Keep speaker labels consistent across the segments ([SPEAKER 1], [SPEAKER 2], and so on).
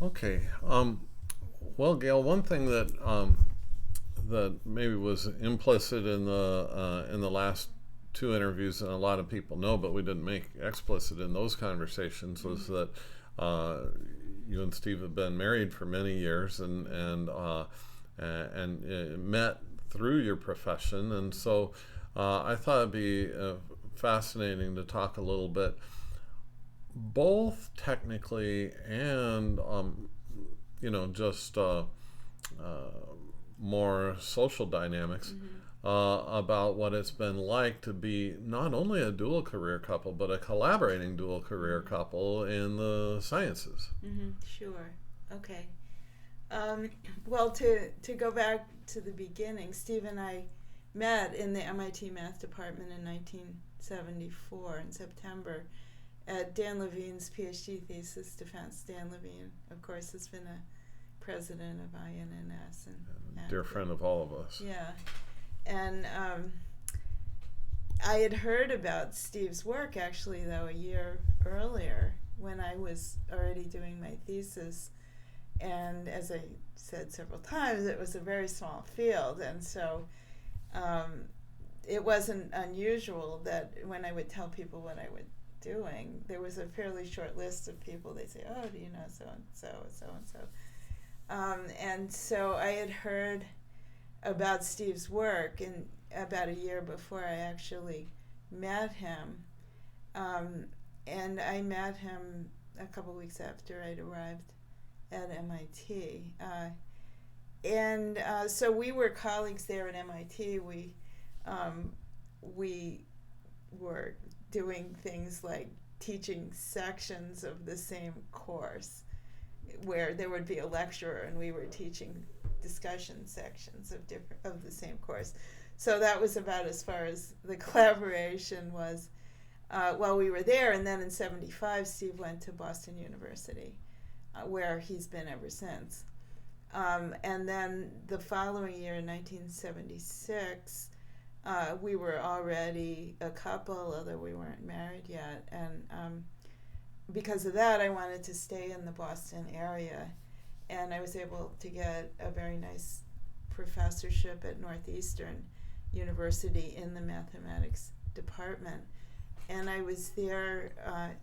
[SPEAKER 1] Okay. Well, Gail, one thing that maybe was implicit in the last two interviews, and a lot of people know, but we didn't make explicit in those conversations, was that uh, you and Steve have been married for many years, and met through your profession, and so I thought it'd be fascinating to talk a little bit, both technically and just uh, more social dynamics,
[SPEAKER 2] Mm-hmm.
[SPEAKER 1] about what it's been like to be not only a dual career couple, but a collaborating dual career
[SPEAKER 2] Mm-hmm.
[SPEAKER 1] couple in the sciences.
[SPEAKER 2] Mm-hmm. Sure. Okay. Um, well, to go back to the beginning, Steve and I met in the MIT Math Department in 1974 in September at Dan Levine's PhD thesis defense. Dan Levine, of course, has been a president of INNS and
[SPEAKER 1] Dear
[SPEAKER 2] active.
[SPEAKER 1] friend of all of us.
[SPEAKER 2] Yeah, and I had heard about Steve's work actually, though, a year earlier when I was already doing my thesis. And as I said several times, it was a very small field, and so um, it wasn't unusual that when I would tell people what I was doing, there was a fairly short list of people. They say, "Oh, do you know so and so, so and so?" And so I had heard about Steve's work, and about a year before I actually met him, um, and I met him a couple weeks after I'd arrived at MIT. And so we were colleagues there at MIT. Um, we were doing things like teaching sections of the same course, where there would be a lecturer and we were teaching discussion sections of the same course. So that was about as far as the collaboration was while we were there. And then in '75, Steve went to Boston University, where he's been ever since. And then the following year, in 1976, we were already a couple, although we weren't married yet. And because of that, I wanted to stay in the Boston area. And I was able to get a very nice professorship at Northeastern University in the mathematics department. And I was there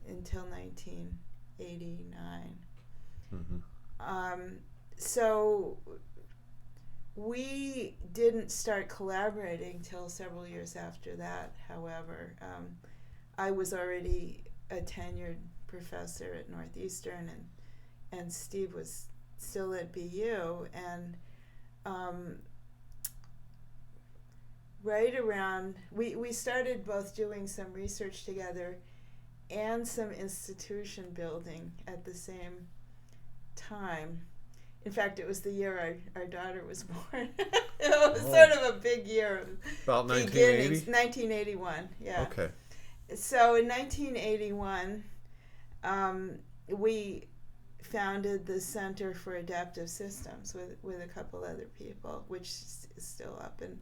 [SPEAKER 2] until 1989.
[SPEAKER 1] Mm-hmm.
[SPEAKER 2] So we didn't start collaborating till several years after that. However, I was already a tenured professor at Northeastern, and Steve was still at BU. And um, right around, we started both doing some research together and some institution building at the same time. In fact, it was the year our daughter was born. It was
[SPEAKER 1] Oh,
[SPEAKER 2] sort of a big year of
[SPEAKER 1] about
[SPEAKER 2] beginnings.
[SPEAKER 1] 1980.
[SPEAKER 2] 1981, yeah.
[SPEAKER 1] Okay.
[SPEAKER 2] So in 1981, um, we founded the Center for Adaptive Systems with a couple other people, which is still up and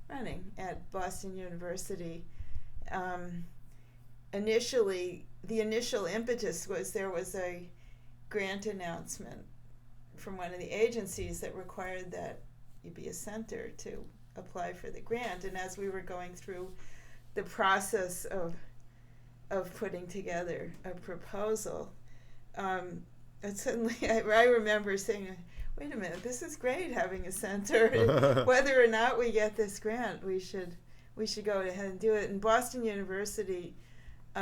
[SPEAKER 2] running at Boston University. Um, Initially, the initial impetus was there was a grant announcement from one of the agencies that required that you be a center to apply for the grant. And as we were going through the process of putting together a proposal, um, and suddenly I remember saying, "Wait a minute, this is great having a center. Whether or not we get this grant, we should go ahead and do it." And Boston University,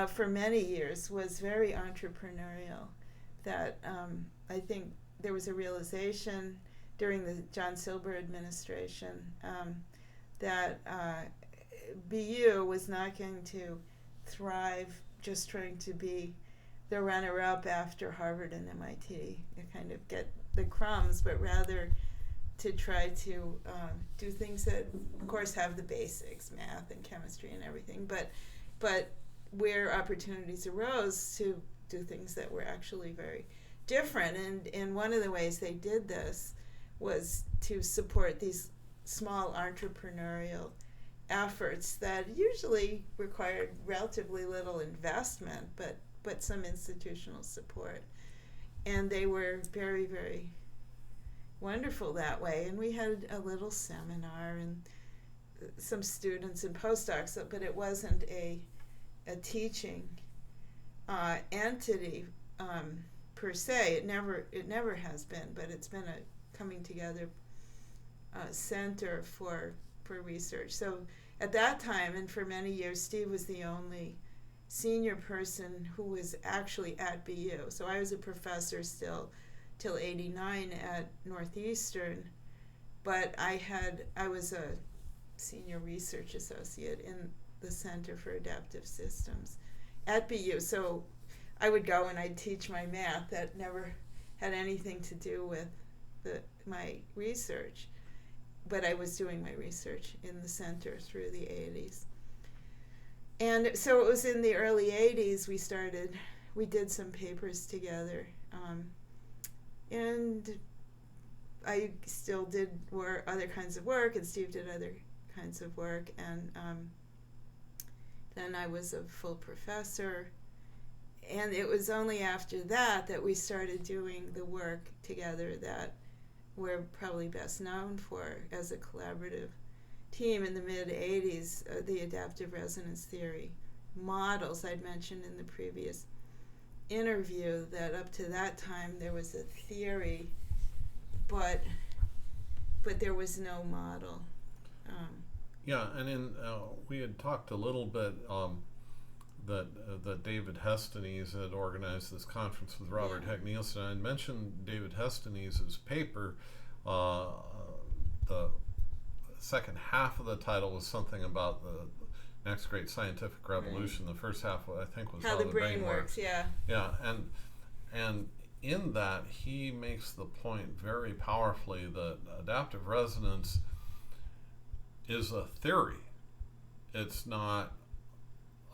[SPEAKER 2] for many years, was very entrepreneurial. That I think there was a realization during the John Silber administration that BU was not going to thrive just trying to be the runner-up after Harvard and MIT, and kind of get the crumbs, but rather to try to do things that, of course, have the basics, math and chemistry and everything, but where opportunities arose to do things that were actually very different. And one of the ways they did this was to support these small entrepreneurial efforts that usually required relatively little investment, but some institutional support. and they were very, very wonderful that way. And we had a little seminar and some students and postdocs, but it wasn't a teaching entity per se. It never has been, but it's been a coming together center for research. So at that time, and for many years, Steve was the only senior person who was actually at BU. So I was a professor still till '89 at Northeastern, but I was a senior research associate in the Center for Adaptive Systems at BU. So I would go and I'd teach my math that never had anything to do with my research, but I was doing my research in the center through the 80s. And so it was in the early 80s we did some papers together. And I still did other kinds of work, and Steve did other kinds of work. And then I was a full professor. And it was only after that we started doing the work together that we're probably best known for as a collaborative team in the mid-'80s, the adaptive resonance theory models I'd mentioned in the previous interview, that up to that time there was a theory, but there was no model.
[SPEAKER 1] Yeah, and we had talked a little bit that David Hestenes had organized this conference with Robert Heck Nielsen. I had mentioned David Hestenes' paper. The second half of the title was something about the next great scientific revolution. Right. The first half, I think, was how the brain works. Yeah, and in that he makes the point very powerfully that adaptive resonance is a theory. It's not,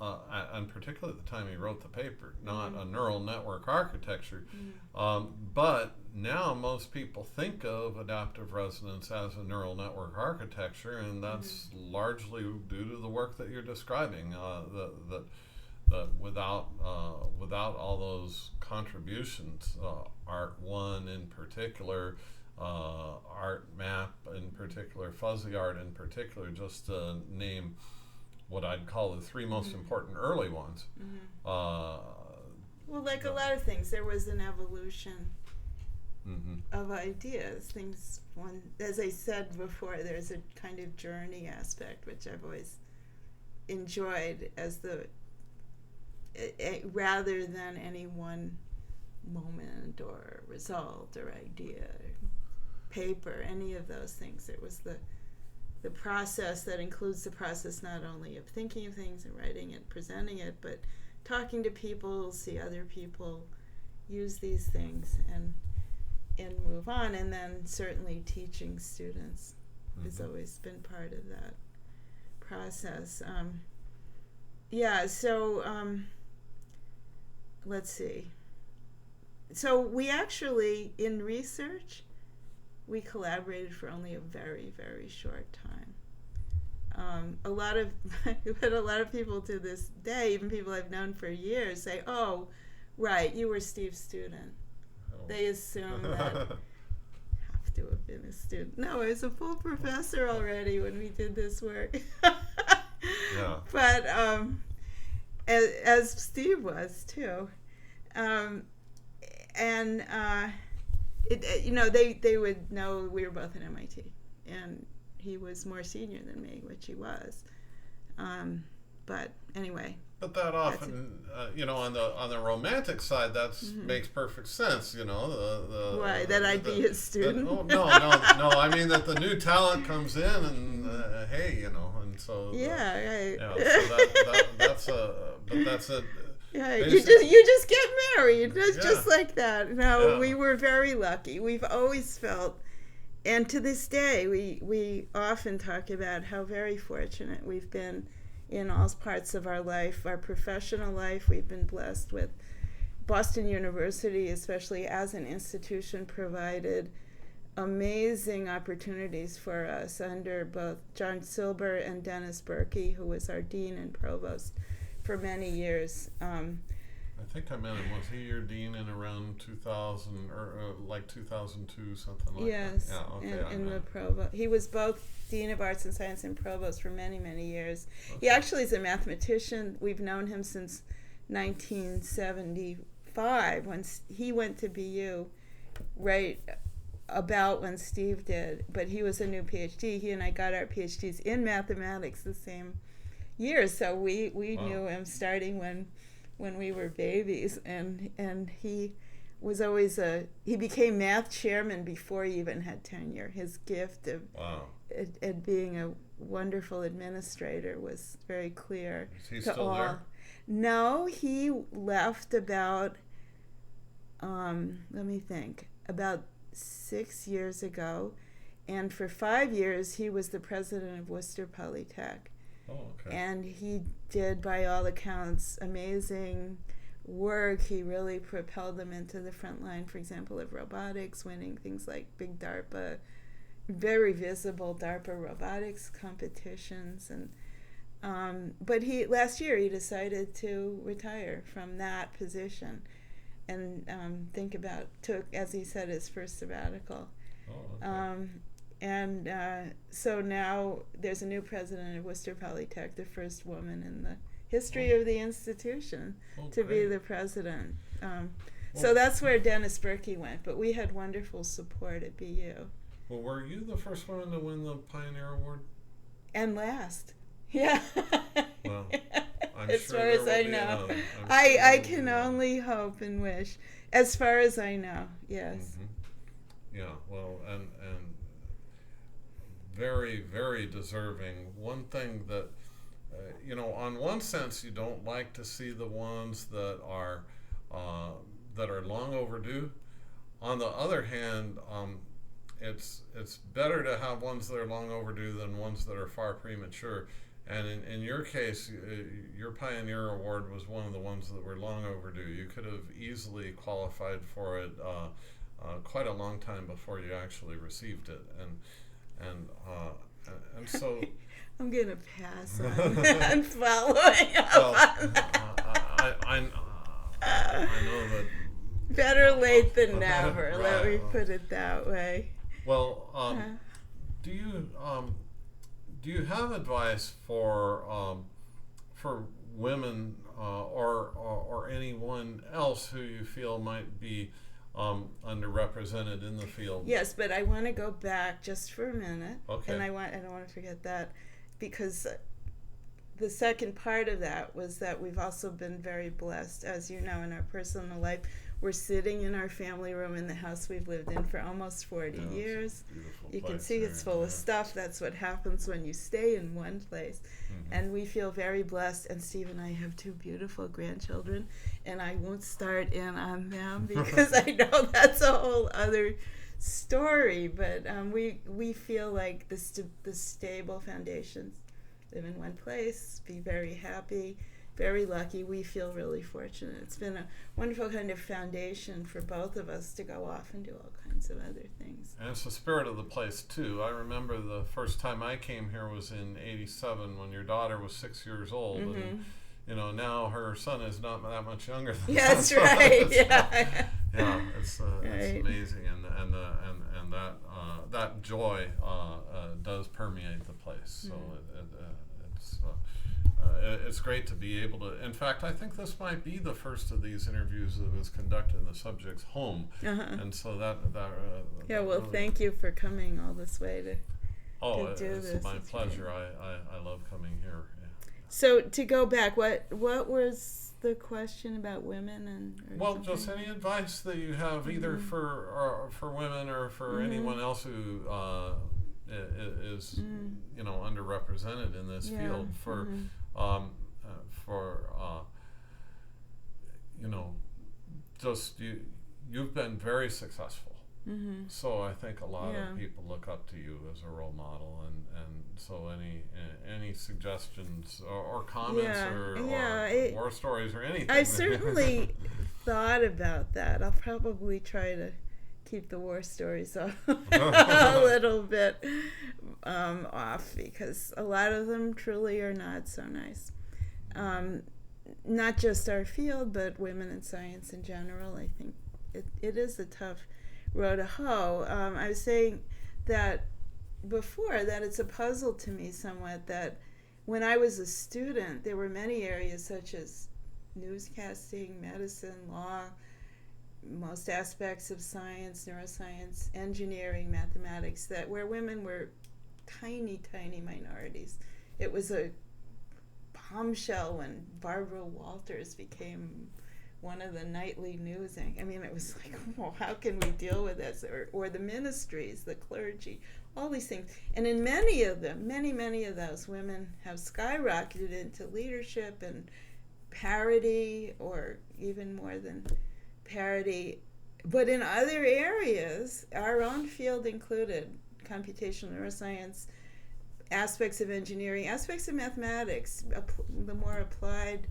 [SPEAKER 1] and particularly at the time he wrote the paper, not a neural network architecture. But now most people think of adaptive resonance as a neural network architecture, and that's largely due to the work that you're describing. That without all those contributions, Art1 in particular, ArtMap in particular, Fuzzy Art in particular, just to name what I'd call the three most important early ones.
[SPEAKER 2] Well, like a lot of things, there was an evolution of ideas. Things, as I said before, there's a kind of journey aspect, which I've always enjoyed as rather than any one moment or result or idea or paper, any of those things. It was the process that includes the process not only of thinking of things and writing it, presenting it, but talking to people, see other people use these things and move on. And then certainly teaching students has always been part of that process. Let's see. So we actually, in research, we collaborated for only a very, very short time. But a lot of people to this day, even people I've known for years, say, "Oh, right, you were Steve's student." Oh. They assume that I have to have been a student. No, I was a full professor already when we did this work.
[SPEAKER 1] Yeah.
[SPEAKER 2] But as Steve was too, they would know we were both at MIT, and he was more senior than me, which he was. But anyway.
[SPEAKER 1] But that often, on the romantic side, that makes perfect sense.
[SPEAKER 2] Why that I'd be his student?
[SPEAKER 1] No. I mean that the new talent comes in, and hey, and so.
[SPEAKER 2] Yeah, right.
[SPEAKER 1] Yeah, so that's a.
[SPEAKER 2] Yeah, you just get married. It's just like that. No, we were very lucky. We've always felt, and to this day, we often talk about how very fortunate we've been in all parts of our life. Our professional life, we've been blessed with Boston University, especially as an institution, provided amazing opportunities for us under both John Silber and Dennis Berkey, who was our dean and provost for many years.
[SPEAKER 1] I think I met him. Was he your dean in around 2000 or like 2002, something like
[SPEAKER 2] Yes,
[SPEAKER 1] that? Yeah, okay.
[SPEAKER 2] in
[SPEAKER 1] I
[SPEAKER 2] the
[SPEAKER 1] met.
[SPEAKER 2] provost. He was both Dean of Arts and Science and Provost for many, many years. He
[SPEAKER 1] Okay.
[SPEAKER 2] actually is a mathematician. We've known him since 1975 when he went to BU, right about when Steve did. But he was a new PhD. He and I got our PhDs in mathematics the same year, so we
[SPEAKER 1] Wow.
[SPEAKER 2] knew him starting when we were babies, and he was always he became math chairman before he even had tenure. His gift of
[SPEAKER 1] Wow.
[SPEAKER 2] at being a wonderful administrator was very clear
[SPEAKER 1] Is he
[SPEAKER 2] to
[SPEAKER 1] still
[SPEAKER 2] all.
[SPEAKER 1] there?
[SPEAKER 2] No, he left about let me think, about 6 years ago, and for 5 years he was the president of Worcester Polytech.
[SPEAKER 1] Oh, okay.
[SPEAKER 2] And he did, by all accounts, amazing work. He really propelled them into the front line, for example, of robotics, winning things like big DARPA, very visible DARPA robotics competitions. And but last year he decided to retire from that position and took, as he said, his first sabbatical.
[SPEAKER 1] Oh, okay.
[SPEAKER 2] So now there's a new president of Worcester Polytech, the first woman in the history of the institution to be
[SPEAKER 1] Great.
[SPEAKER 2] the president.
[SPEAKER 1] Well-
[SPEAKER 2] So that's where Dennis Berkey went, but we had wonderful support at BU.
[SPEAKER 1] Well, were you the first woman to win the Pioneer Award?
[SPEAKER 2] And last. Yeah.
[SPEAKER 1] Well, I'm
[SPEAKER 2] as
[SPEAKER 1] sure
[SPEAKER 2] far
[SPEAKER 1] there
[SPEAKER 2] as
[SPEAKER 1] will
[SPEAKER 2] I
[SPEAKER 1] be
[SPEAKER 2] know.
[SPEAKER 1] another. I'm sure
[SPEAKER 2] I
[SPEAKER 1] there will be
[SPEAKER 2] can
[SPEAKER 1] another.
[SPEAKER 2] only hope and wish. As far as I know, yes.
[SPEAKER 1] Mhm. Yeah, well, and very, very deserving. One thing that, on one sense, you don't like to see the ones that are long overdue. On the other hand, it's better to have ones that are long overdue than ones that are far premature. And in your case, your Pioneer Award was one of the ones that were long overdue. You could have easily qualified for it quite a long time before you actually received it, and so.
[SPEAKER 2] I'm going to pass on following up
[SPEAKER 1] Well,
[SPEAKER 2] on that.
[SPEAKER 1] I know that.
[SPEAKER 2] Better late than never,
[SPEAKER 1] Right.
[SPEAKER 2] let me put it that way.
[SPEAKER 1] Well, do you have advice for women or anyone else who you feel might be underrepresented in the field?
[SPEAKER 2] Yes, but I want to go back just for a minute.
[SPEAKER 1] Okay.
[SPEAKER 2] And I don't want to forget that, because the second part of that was that we've also been very blessed, as you know, in our personal life. We're sitting in our family room in the house we've lived in for almost 40
[SPEAKER 1] Yeah, it's a
[SPEAKER 2] years.
[SPEAKER 1] beautiful
[SPEAKER 2] You can
[SPEAKER 1] place
[SPEAKER 2] see
[SPEAKER 1] there,
[SPEAKER 2] it's full of
[SPEAKER 1] yeah.
[SPEAKER 2] stuff. That's what happens when you stay in one place.
[SPEAKER 1] Mhm.
[SPEAKER 2] And we feel very blessed. And Steve and I have 2 beautiful grandchildren. And I won't start in on them because I know that's a whole other story. But we feel like the stable foundations, live in one place, be very happy, very lucky. We feel really fortunate. It's been a wonderful kind of foundation for both of us to go off and do all kinds of other things.
[SPEAKER 1] And it's the spirit of the place too. I remember the first time I came here was in '87 when your daughter was 6 years old, and now her son is not that much younger than
[SPEAKER 2] Yeah, that's right. Yeah.
[SPEAKER 1] Yeah, it's
[SPEAKER 2] Right.
[SPEAKER 1] amazing, and that joy does permeate the place. So it's great to be able to. In fact, I think this might be the first of these interviews that was conducted in the subject's home, and so that.
[SPEAKER 2] Yeah. Well, thank you for coming all this way to.
[SPEAKER 1] Oh,
[SPEAKER 2] do
[SPEAKER 1] it's
[SPEAKER 2] this.
[SPEAKER 1] my
[SPEAKER 2] It's
[SPEAKER 1] pleasure. I love coming here. Yeah.
[SPEAKER 2] So to go back, what was the question about women and?
[SPEAKER 1] Well, just any advice that you have, either for women or for anyone else who is underrepresented in this field, for just you've been very successful. So I think a lot of people look up to you as a role model, and so any suggestions or comments or war stories or anything.
[SPEAKER 2] I certainly thought about that. I'll probably try to keep the war stories a little bit off, because a lot of them truly are not so nice. not just our field, but women in science in general. I think it is a tough row to hoe. I was saying that before, that it's a puzzle to me somewhat that when I was a student, there were many areas such as newscasting, medicine, law, most aspects of science, neuroscience, engineering, mathematics, that where women were tiny, tiny minorities. It was a bombshell when Barbara Walters became one of the nightly news. I mean, it was like, well, how can we deal with this? Or the ministries, the clergy, all these things. And in many of them, many of those, women have skyrocketed into leadership and parity, or even more than parity. But in other areas, our own field included, computational neuroscience, aspects of engineering, aspects of mathematics, the more applied,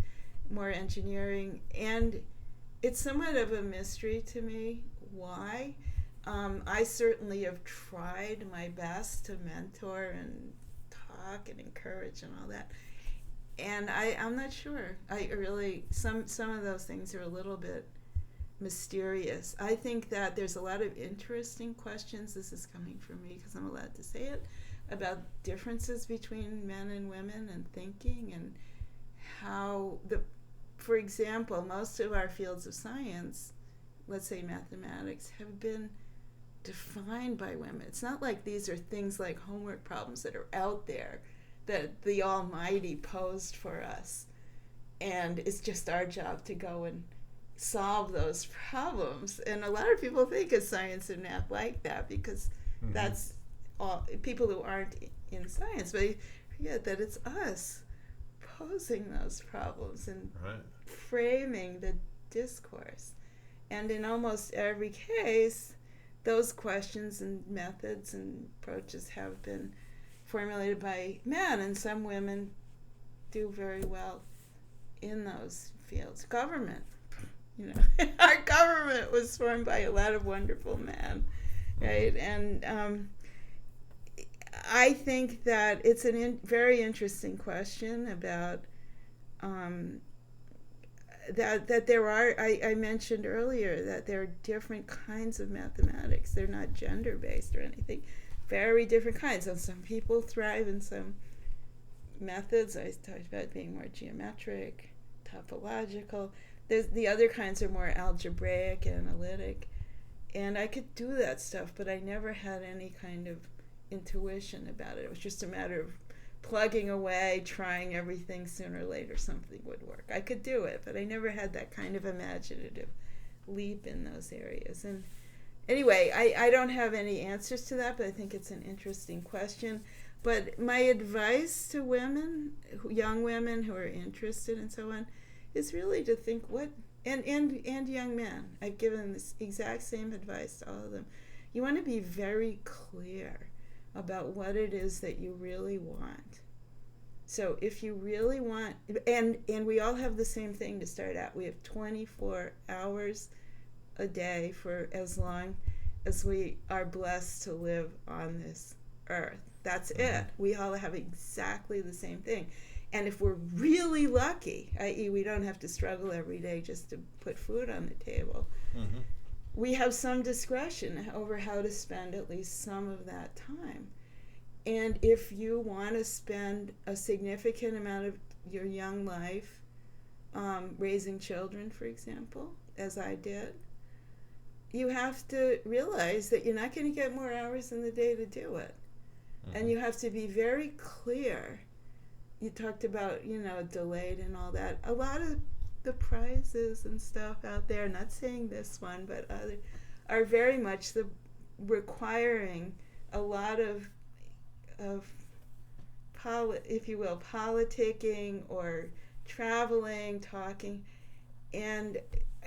[SPEAKER 2] more engineering, and it's somewhat of a mystery to me why. I certainly have tried my best to mentor and talk and encourage and all that, and I'm not sure. I really, some of those things are a little bit mysterious. I think that there's a lot of interesting questions. This is coming from me because I'm allowed to say it, about differences between men and women and thinking, and how for example, most of our fields of science, let's say mathematics, have been defined by women. It's not like these are things like homework problems that are out there that the Almighty posed for us, and it's just our job to go and solve those problems. And a lot of people think of science and math like that because that's all people who aren't in science, but they forget that it's us posing those problems and framing the discourse. And in almost every case, those questions and methods and approaches have been formulated by men, and some women do very well in those fields. Government, our government was formed by a lot of wonderful men, right? And I think that it's a very interesting question about that there are, I mentioned earlier that there are different kinds of mathematics. They're not gender-based or anything. Very different kinds. And some people thrive in some methods. I talked about being more geometric, topological. The other kinds are more algebraic, analytic. And I could do that stuff, but I never had any kind of intuition about it. It was just a matter of plugging away, trying everything. Sooner or later something would work. I could do it, but I never had that kind of imaginative leap in those areas. And anyway, I don't have any answers to that, but I think it's an interesting question. But my advice to women, young women who are interested and so on, is really to think and young men. I've given this exact same advice to all of them. You want to be very clear about what it is that you really want. So if you really want, and we all have the same thing to start out. We have 24 hours a day for as long as we are blessed to live on this earth. That's it. We all have exactly the same thing. And if we're really lucky, i.e. we don't have to struggle every day just to put food on the table, we have some discretion over how to spend at least some of that time. And if you want to spend a significant amount of your young life raising children, for example, as I did, you have to realize that you're not going to get more hours in the day to do it. And you have to be very clear. You talked about, delayed and all that. A lot of the prizes and stuff out there, not saying this one, but other, are very much requiring a lot of if you will, politicking or traveling, talking, and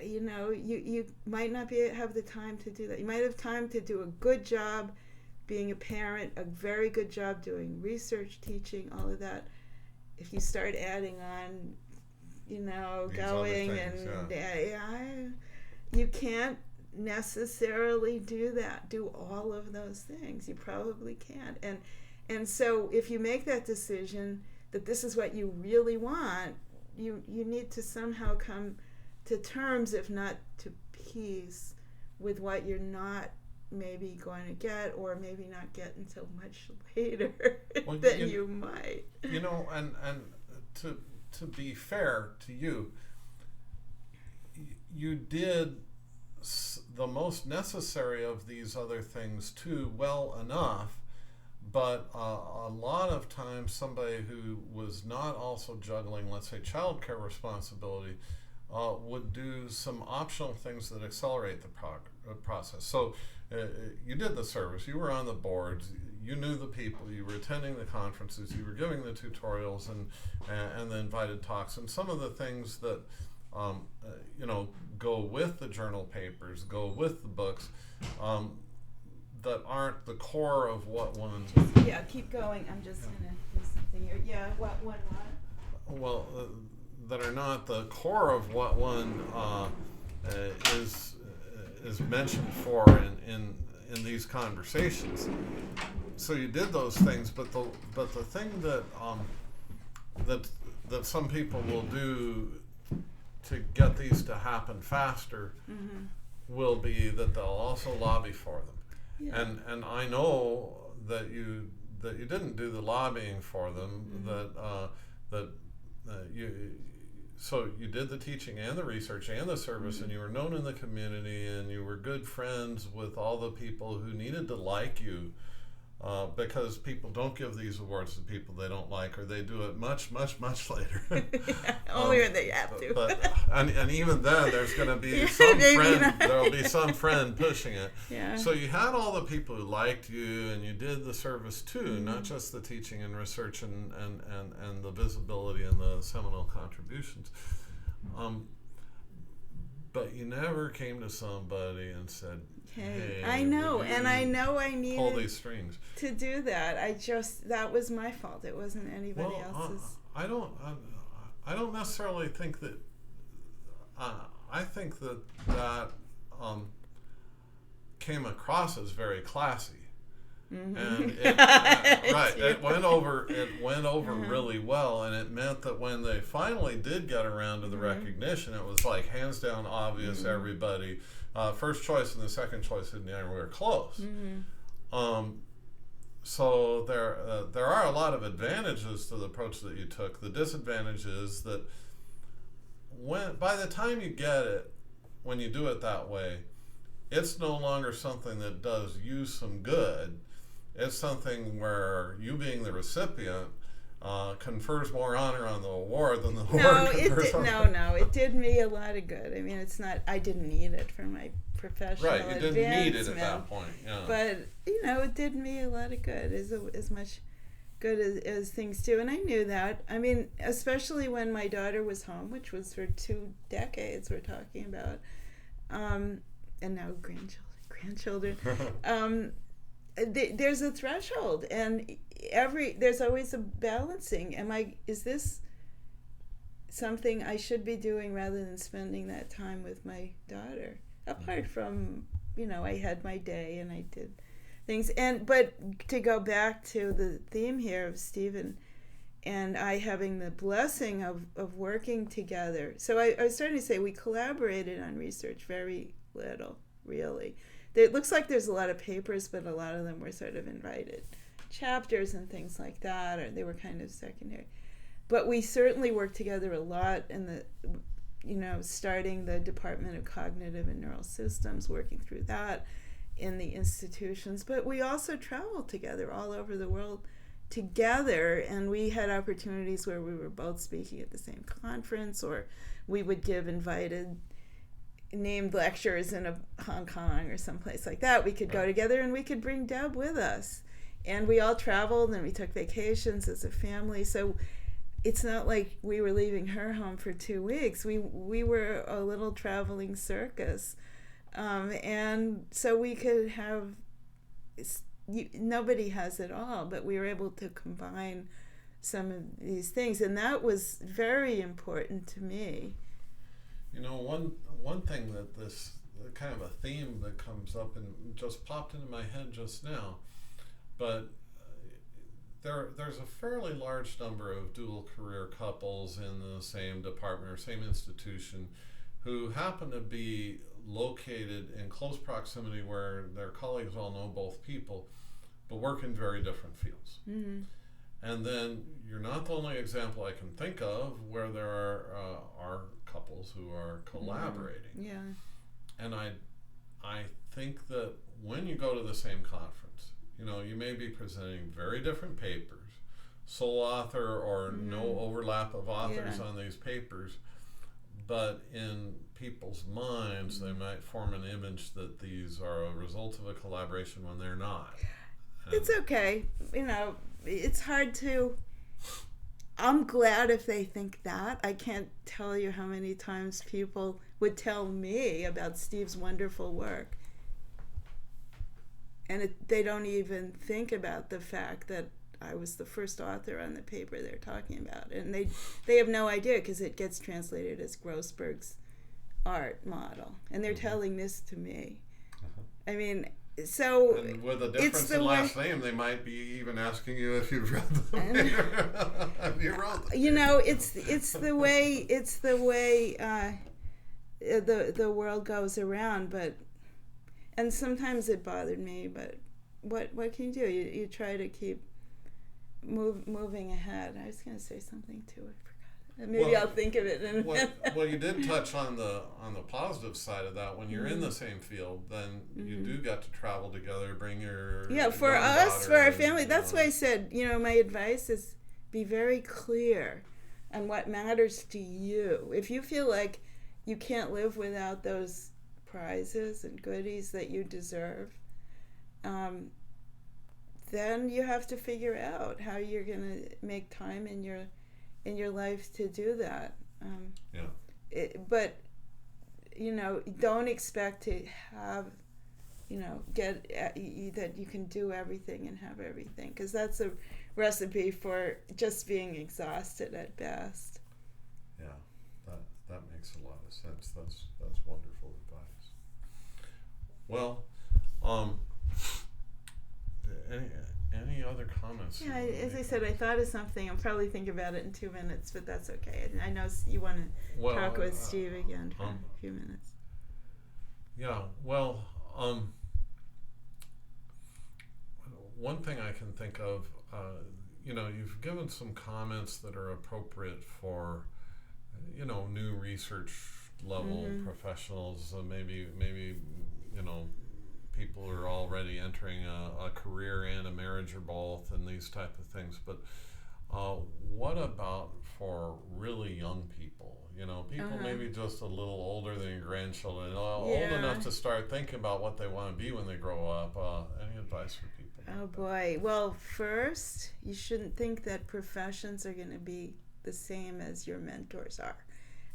[SPEAKER 2] you might not have the time to do that. You might have time to do a good job being a parent, a very good job doing research, teaching, all of that. If you start adding on, going and you can't necessarily do all of those things. You probably can't. And so if you make that decision that this is what you really want, you need to somehow come to terms, if not to peace, with what you're not maybe going to get, or maybe not get until much later
[SPEAKER 1] Well,
[SPEAKER 2] than you might.
[SPEAKER 1] You know, and to be fair to you, you did the most necessary of these other things too well enough, but a lot of times somebody who was not also juggling, let's say, childcare responsibility would do some optional things that accelerate the process. So you did the service, you were on the boards, you knew the people, you were attending the conferences, you were giving the tutorials and the invited talks, and some of the things that go with the journal papers, go with the books, that aren't the core of what one.
[SPEAKER 2] Yeah, keep going. I'm just gonna do something here. Yeah, what?
[SPEAKER 1] Well, that are not the core of what one is mentioned for in these conversations. So you did those things, but the thing that some people will do to get these to happen faster will be that they'll also lobby for them. Yeah. And I know that you didn't do the lobbying for them, so you did the teaching and the research and the service, and you were known in the community, and you were good friends with all the people who needed to like you, because people don't give these awards to people they don't like, or they do it much, much, much later.
[SPEAKER 2] Only when they have to.
[SPEAKER 1] And even then, there's going to be some friend. There'll be some friend pushing it.
[SPEAKER 2] Yeah.
[SPEAKER 1] So you had all the people who liked you, and you did the service too, not just the teaching and research and the visibility and the seminal contributions. But you never came to somebody and said, "Hey,
[SPEAKER 2] I know, and I know I needed
[SPEAKER 1] pull these strings
[SPEAKER 2] to do that. That was my fault. It wasn't anybody else's."
[SPEAKER 1] I don't necessarily think that. I think that came across as very classy. And it went over really well, and it meant that when they finally did get around to the recognition, it was like hands down obvious. Everybody, first choice and the second choice didn't anywhere close. So there are a lot of advantages to the approach that you took. The disadvantage is that by the time you get it, when you do it that way, it's no longer something that does you some good. It's something where you, being the recipient, confers more honor on the award than the award confers on.
[SPEAKER 2] No, it did me a lot of good. I mean, it's not, I didn't need it for my professional advancement.
[SPEAKER 1] Right, you didn't need it at that point. Yeah.
[SPEAKER 2] But, it did me a lot of good, as much good as things do. And I knew that. I mean, especially when my daughter was home, which was for 2 decades we're talking about, and now grandchildren. There's a threshold, and there's always a balancing. Is this something I should be doing rather than spending that time with my daughter? Apart from, I had my day and I did things. But to go back to the theme here of Stephen and I having the blessing of working together. So I was starting to say we collaborated on research very little, really. It looks like there's a lot of papers, but a lot of them were sort of invited chapters and things like that, or they were kind of secondary. But we certainly worked together a lot in starting the Department of Cognitive and Neural Systems, working through that in the institutions. But we also traveled together all over the world together, and we had opportunities where we were both speaking at the same conference, or we would give invited named lectures in Hong Kong or someplace like that. We could go together, and we could bring Deb with us, and we all traveled and we took vacations as a family. So it's not like we were leaving her home for 2 weeks. We were a little traveling circus, and so we could have. Nobody has it all, but we were able to combine some of these things, and that was very important to me.
[SPEAKER 1] One thing that this kind of a theme that comes up and just popped into my head just now, but there's a fairly large number of dual career couples in the same department or same institution who happen to be located in close proximity where their colleagues all know both people, but work in very different fields.
[SPEAKER 2] Mm-hmm.
[SPEAKER 1] And then you're not the only example I can think of where there are couples who are collaborating.
[SPEAKER 2] Mm-hmm. Yeah.
[SPEAKER 1] And I think that when you go to the same conference, you may be presenting very different papers, sole author or no overlap of authors on these papers, but in people's minds they might form an image that these are a result of a collaboration when they're not. And
[SPEAKER 2] it's okay. It's hard to. I'm glad if they think that. I can't tell you how many times people would tell me about Steve's wonderful work. And they don't even think about the fact that I was the first author on the paper they're talking about. And they have no idea because it gets translated as Grossberg's art model. And they're telling this to me. I mean, so
[SPEAKER 1] and with a difference in last name, they might be even asking you if you've read the paper. Have you wrote the paper?
[SPEAKER 2] It's the way the world goes around, and sometimes it bothered me, but what can you do? You try to keep moving ahead. I was going to say something too. I forgot. Maybe I'll think of it.
[SPEAKER 1] Well, you did touch on the positive side of that. When you're in the same field, then you do get to travel together, bring your
[SPEAKER 2] for
[SPEAKER 1] young
[SPEAKER 2] us,
[SPEAKER 1] daughter
[SPEAKER 2] for our
[SPEAKER 1] and,
[SPEAKER 2] family. That's why I said, my advice is be very clear on what matters to you. If you feel like you can't live without those prizes and goodies that you deserve, then you have to figure out how you're going to make time in your life to do that. But don't expect to have, get that you can do everything and have everything, because that's a recipe for just being exhausted at best.
[SPEAKER 1] Yeah, that makes a lot of sense. That's wonderful advice. Well, any other comments?
[SPEAKER 2] Yeah, as I said, I thought of something. I'll probably think about it in 2 minutes, but that's okay. I know you want to talk with Steve again for a few minutes.
[SPEAKER 1] Yeah, well, one thing I can think of, you've given some comments that are appropriate for, new research level professionals, maybe people who are already entering a career and a marriage or both and these type of things. But what about for really young people? People maybe just a little older than your grandchildren, old enough to start thinking about what they want to be when they grow up. Any advice for people?
[SPEAKER 2] Oh boy. Well, first, you shouldn't think that professions are going to be the same as your mentors are.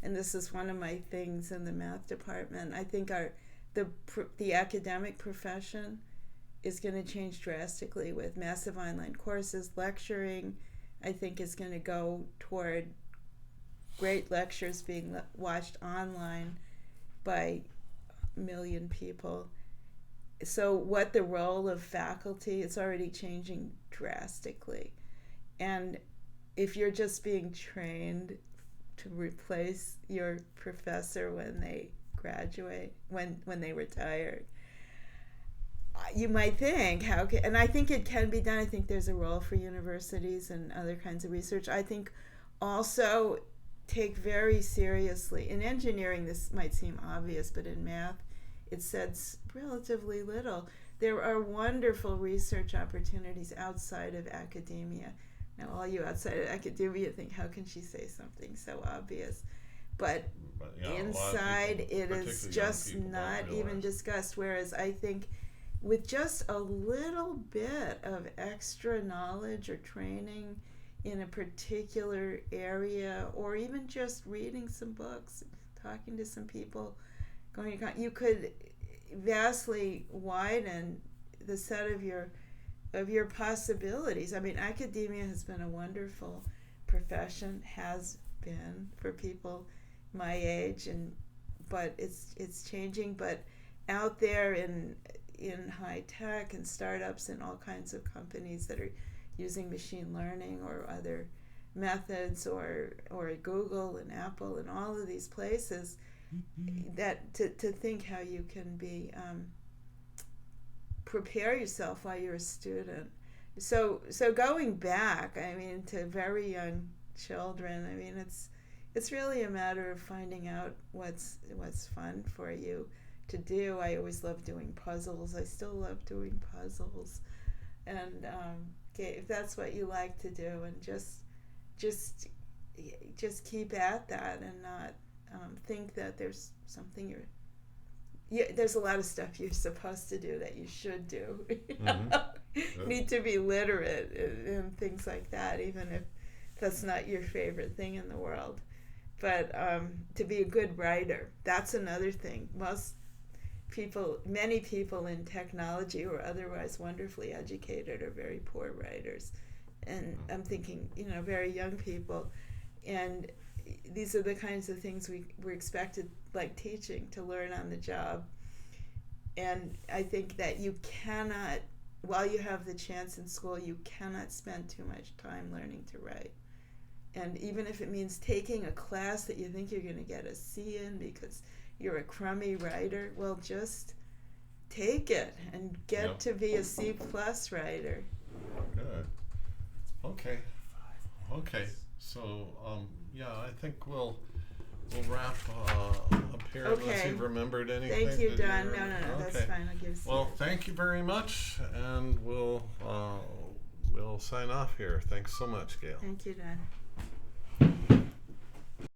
[SPEAKER 2] And this is one of my things in the math department. I think the academic profession is going to change drastically with massive online courses. Lecturing, I think, is going to go toward great lectures being watched online by a million people. So what the role of faculty, it's already changing drastically. And if you're just being trained to replace your professor when they graduate, when they retire, you might think, and I think it can be done. I think there's a role for universities and other kinds of research. I think also take very seriously, in engineering this might seem obvious, but in math it says relatively little. There are wonderful research opportunities outside of academia. Now all you outside of academia think, how can she say something so obvious? But inside it is just not even discussed, whereas I think with just a little bit of extra knowledge or training in a particular area, or even just reading some books, talking to some people, you could vastly widen the set of your possibilities. I mean, academia has been a wonderful profession, has been for people my age, but it's changing. But out there in high tech and startups and all kinds of companies that are using machine learning or other methods, or Google and Apple and all of these places, that to think how you can be prepare yourself while you're a student. So going back, I mean, to very young children, I mean, it's really a matter of finding out what's fun for you to do. I always loved doing puzzles. I still love doing puzzles, and if that's what you like to do, and just keep at that, and not think that there's something there's a lot of stuff you're supposed to do that you should do.
[SPEAKER 1] Mm-hmm.
[SPEAKER 2] Need to be literate and things like that, even if that's not your favorite thing in the world. But to be a good writer, that's another thing. Many people in technology or otherwise wonderfully educated are very poor writers. And I'm thinking, very young people. And these are the kinds of things we're expected, like teaching, to learn on the job. And I think that you cannot, while you have the chance in school, you cannot spend too much time learning to write. And even if it means taking a class that you think you're going to get a C in because you're a crummy writer, well, just take it and get to be a C+ writer.
[SPEAKER 1] Good. Okay. So, I think we'll wrap up here unless you've remembered anything.
[SPEAKER 2] Thank you, Don. No, that's fine. I'll give you.
[SPEAKER 1] Well, thank you very much, and we'll sign off here. Thanks so much, Gail.
[SPEAKER 2] Thank you, Don.